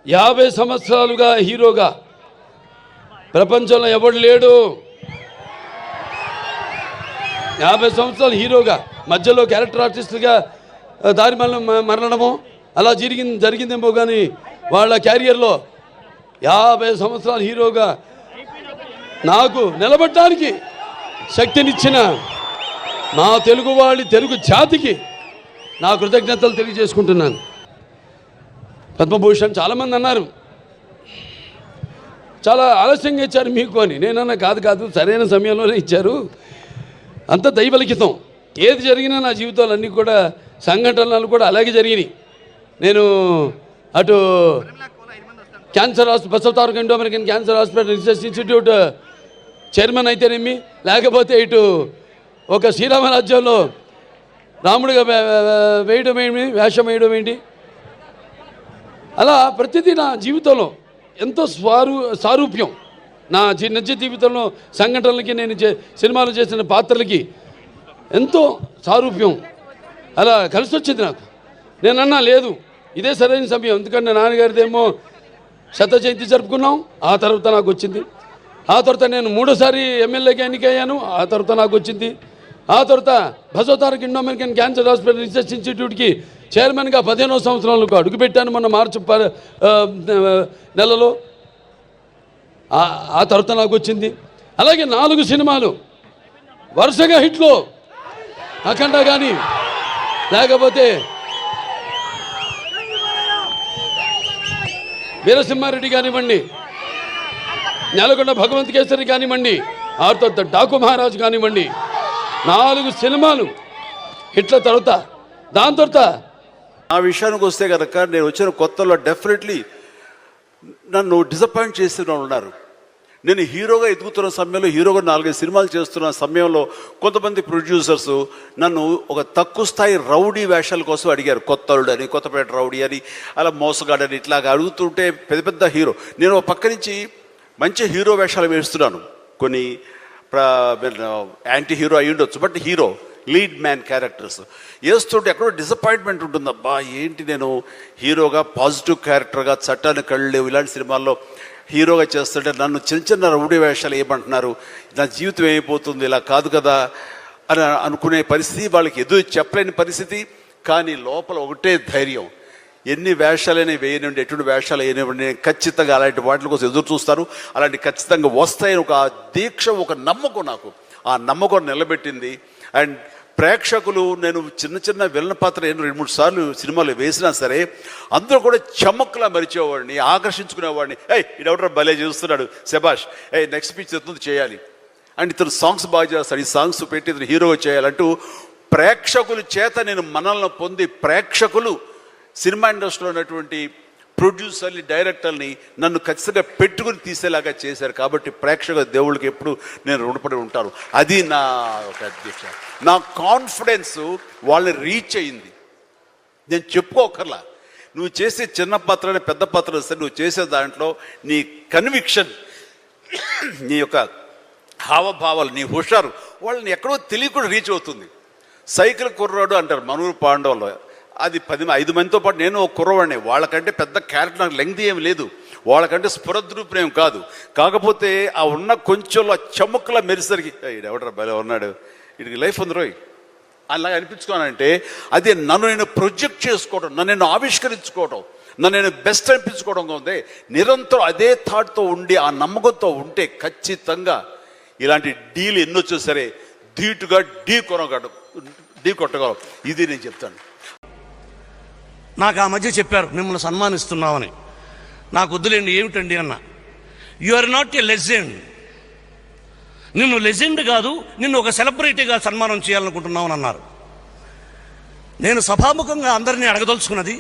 50 సంవత్సరాలుగా హీరోగా ప్రపంచంలో ఎవడు లేడు. 50 సంవత్సరాలు హీరోగా మధ్యలో క్యారెక్టర్ ఆర్టిస్టుగా దారి మరణమో అలా జరిగిందేమో కానీ వాళ్ళ క్యారియర్లో 50 సంవత్సరాలు హీరోగా నాకు నిలబడడానికి శక్తినిచ్చిన మా తెలుగు జాతికి నా కృతజ్ఞతలు తెలియజేసుకుంటున్నాను. పద్మభూషణ్ చాలామంది అన్నారు చాలా ఆలస్యంగా ఇచ్చారు మీకు అని. నేనన్నా కాదు సరైన సమయంలోనే ఇచ్చారు. అంత దైవలిఖితం. ఏది జరిగినా నా జీవితాలు అన్నీ కూడా సంఘటనలు కూడా అలాగే జరిగినాయి. నేను అటు cancer hospital Basavataraka Indo American cancer hospital research institute chairman అయితేనేమి, లేకపోతే ఇటు ఒక శ్రీరామరాజ్యంలో రాముడిగా వేషం వేయడం ఏంటి, అలా ప్రతిదీ నా జీవితంలో ఎంతో సారూప్యం. నా నిజ జీవితంలో సంఘటనలకి నేను సినిమాలు చేసిన పాత్రలకి ఎంతో సారూప్యం అలా కలిసి వచ్చింది నాకు. నేనన్నా లేదు ఇదే సరైన సమయం. ఎందుకంటే నాన్నగారిదేమో 100వ జయంతి జరుపుకున్నాం, ఆ తర్వాత నాకు వచ్చింది. ఆ తర్వాత నేను 3వ ఎమ్మెల్యేగా ఎన్నికయ్యాను, ఆ తర్వాత నాకు వచ్చింది. ఆ తర్వాత Basavataraka Indo American cancer hospital research ఇన్స్టిట్యూట్కి చైర్మన్గా 15వ సంవత్సరంలో అడుగుపెట్టాను మొన్న మార్చి నెలలో. ఆ తర్వాత నాకు వచ్చింది. అలాగే 4 సినిమాలు వరుసగా హిట్లో, అఖండ కానీ లేకపోతే వీరసింహారెడ్డి కానివ్వండి, నెలకొండ భగవంత్ కేసరి కానివ్వండి, ఆ తర్వాత డాకు మహారాజు కానివ్వండి, 4 సినిమాలు హిట్ల తర్వాత దాని తర్వాత ఆ విషయానికి వస్తే కనుక నేను వచ్చిన కొత్తలో డెఫినెట్లీ నన్ను డిసప్పాయింట్ చేస్తూనే ఉన్నారు. నేను హీరోగా ఎదుగుతున్న సమయంలో, హీరోగా 4-5 సినిమాలు చేస్తున్న సమయంలో కొంతమంది ప్రొడ్యూసర్స్ నన్ను ఒక తక్కువ స్థాయి రౌడీ వేషాల కోసం అడిగారు. కొత్తలుడు అని, కొత్తపేట రౌడీ అని, అలా మోసగాడని ఇట్లాగా అడుగుతుంటే పెద్ద హీరో, నేను ఒక పక్క నుంచి మంచి హీరో వేషాలు వేస్తున్నాను. కొన్ని యాంటీ హీరో అయి ఉండొచ్చు, but hero lead man characters వేస్తుంటే ఎక్కడో డిసప్పాయింట్మెంట్ ఉంటుంది. అబ్బా ఏంటి నేను హీరోగా పాజిటివ్ క్యారెక్టర్గా చట్టాన్ని కళ్ళలేవు ఇలాంటి సినిమాల్లో హీరోగా చేస్తుంటే నన్ను చిన్న రౌడీ వేషాలు ఏమంటున్నారు, నా జీవితం అయిపోతుంది, ఇలా కాదు కదా అని అనుకునే పరిస్థితి, వాళ్ళకి ఎదురు చెప్పలేని పరిస్థితి. కానీ లోపల ఒకటే ధైర్యం, ఎన్ని వేషాలైనా వేయనివ్వండి, ఎటువంటి వేషాలు వేయనివ్వండి, నేను ఖచ్చితంగా అలాంటి వాటి కోసం ఎదురు చూస్తాను, అలాంటి ఖచ్చితంగా వస్తాయని ఒక దీక్ష, ఒక నమ్మకం నాకు. ఆ నమ్మకం నిలబెట్టింది. అండ్ ప్రేక్షకులు, నేను చిన్న విలన్ పాత్ర 2-3 సార్లు సినిమాలు వేసినా సరే అందరూ కూడా చమక్లా మరిచేవాడిని, ఆకర్షించుకునేవాడిని. ఇడెవడో భలే చేస్తున్నాడు, శబాష్, నెక్స్ట్ పిక్చర్ ఎత్తుంది చేయాలి, అండ్ ఇతను సాంగ్స్ బాగా చేస్తాడు, ఈ సాంగ్స్ పెట్టి ఇతను హీరోగా చేయాలంటూ ప్రేక్షకుల చేత నేను మనల్ని పొంది, ప్రేక్షకులు సినిమా ఇండస్ట్రీలో ఉన్నటువంటి ప్రొడ్యూసర్ని, డైరెక్టర్ని నన్ను ఖచ్చితంగా పెట్టుకుని తీసేలాగా చేశారు. కాబట్టి ప్రేక్షక దేవుళ్ళకి ఎప్పుడు నేను రుణపడి ఉంటాను. అది నా ఒక అధ్యక్ష, నా కాన్ఫిడెన్స్ వాళ్ళని రీచ్ అయింది. నేను చెప్పుకోకర్లా, నువ్వు చేసే చిన్న పాత్ర పెద్ద పాత్ర సరే, నువ్వు చేసే దాంట్లో నీ కన్విక్షన్, నీ యొక్క హావభావాలు, నీ హుషారు వాళ్ళని ఎక్కడో తెలియకుండా రీచ్ అవుతుంది. సైకిల్ కుర్రాడు అంటారు మనూరు పాండవులు, అది 5 మందితో పాటు నేను ఒక కుర్రవాడిని. వాళ్ళకంటే పెద్ద క్యారెక్టర్ నాకు లెంగ్త్ ఏమి లేదు, వాళ్ళకంటే స్ఫురద్రూపం కాదు. కాకపోతే ఆ ఉన్న కొంచెంలో చముక్కలా మెరిసరికి ఎవడరా భలే ఉన్నాడు, వీడికి లైఫ్ ఉంది రోయ్ అలాగే అనిపించుకోనంటే, అది నన్ను నేను ప్రొజెక్ట్ చేసుకోవడం, నన్ను నేను ఆవిష్కరించుకోవడం, నన్ను నేను బెస్ట్ అనిపించుకోవడం ఉంది. నిరంతరం అదే థాట్తో ఉండి, ఆ నమ్మకంతో ఉంటే ఖచ్చితంగా ఇలాంటి డీల్ ఎన్నొచ్చో సరే ధీటుగా ఢీ కొట్టగలం. ఇది నేను చెప్తాను. నాకు ఆ మధ్య చెప్పారు మిమ్మల్ని సన్మానిస్తున్నామని. నాకు వద్దులేండి, ఏమిటండి అన్న. You are not a legend, నిన్ను లెజెండ్ కాదు, నిన్ను ఒక సెలబ్రిటీగా సన్మానం చేయాలనుకుంటున్నామని అన్నారు. నేను సభాముఖంగా అందరినీ అడగదలుచుకున్నది,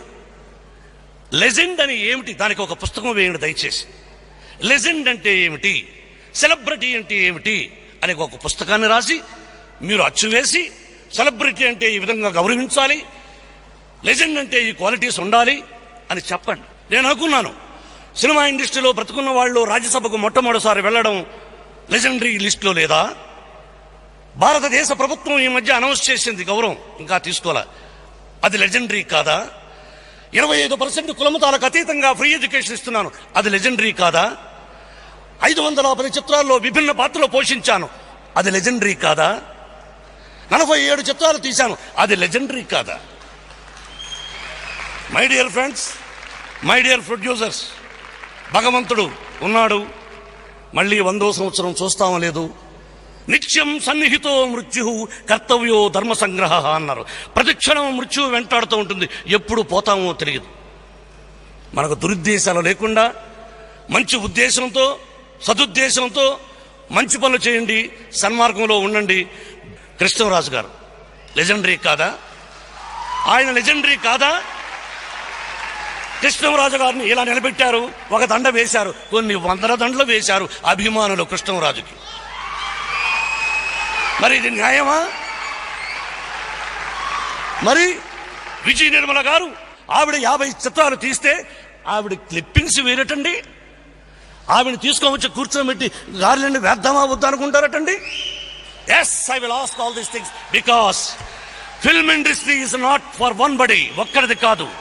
లెజెండ్ అని ఏమిటి, దానికి ఒక పుస్తకం వేయండి దయచేసి. లెజెండ్ అంటే ఏమిటి, సెలబ్రిటీ అంటే ఏమిటి అని ఒక పుస్తకాన్ని రాసి మీరు అచ్చువేసి, సెలబ్రిటీ అంటే ఈ విధంగా గౌరవించాలి, లెజెండ్ అంటే ఈ క్వాలిటీస్ ఉండాలి అని చెప్పండి. నేను అనుకున్నాను, సినిమా ఇండస్ట్రీలో బ్రతుకున్న వాళ్ళు రాజ్యసభకు మొట్టమొదటిసారి వెళ్ళడం లెజెండరీ లిస్టులో లేదా? భారతదేశ ప్రభుత్వం ఈ మధ్య అనౌన్స్ చేసింది గౌరవం, ఇంకా తీసుకోలే, అది లెజెండరీ కాదా? 25% కులమతాలకు అతీతంగా ఫ్రీ ఎడ్యుకేషన్ ఇస్తున్నాను, అది లెజెండరీ కాదా? 510 చిత్రాల్లో విభిన్న పాత్రలు పోషించాను, అది లెజెండరీ కాదా? 47 చిత్రాలు తీశాను, అది లెజెండరీ కాదా? My dear friends, my dear producers, భగవంతుడు ఉన్నాడు, మళ్ళీ 100వ సంవత్సరం చూస్తామో లేదు. నిత్యం సన్నిహితో మృత్యు కర్తవ్యో ధర్మ సంగ్రహ అన్నారు. ప్రతిక్షణం మృత్యువు వెంటాడుతూ ఉంటుంది, ఎప్పుడు పోతామో తెలియదు. మనకు దురుద్దేశాలు లేకుండా మంచి ఉద్దేశంతో, సదుద్దేశంతో మంచి పనులు చేయండి, సన్మార్గంలో ఉండండి. కృష్ణరాజు గారు లెజెండరీ కాదా? ఆయన లెజెండరీ కాదా? కృష్ణరాజు గారిని ఇలా నిలబెట్టారు, ఒక దండ వేశారు, కొన్ని 100 దండలు వేశారు అభిమానులు కృష్ణరాజుకి. మరి ఇది న్యాయమా? మరి విజయ నిర్మల గారు ఆవిడ 50 చిత్రాలు తీస్తే ఆవిడ క్లిప్పింగ్స్ వేరటండి, ఆవిడ తీసుకొని కూర్చోబెట్టి గార్లెండ్ వేద్దామా వద్దా అనుకుంటారటండి. Yes, I will ask all these things because film industry is not for one body, ఒక్కరిది కాదు.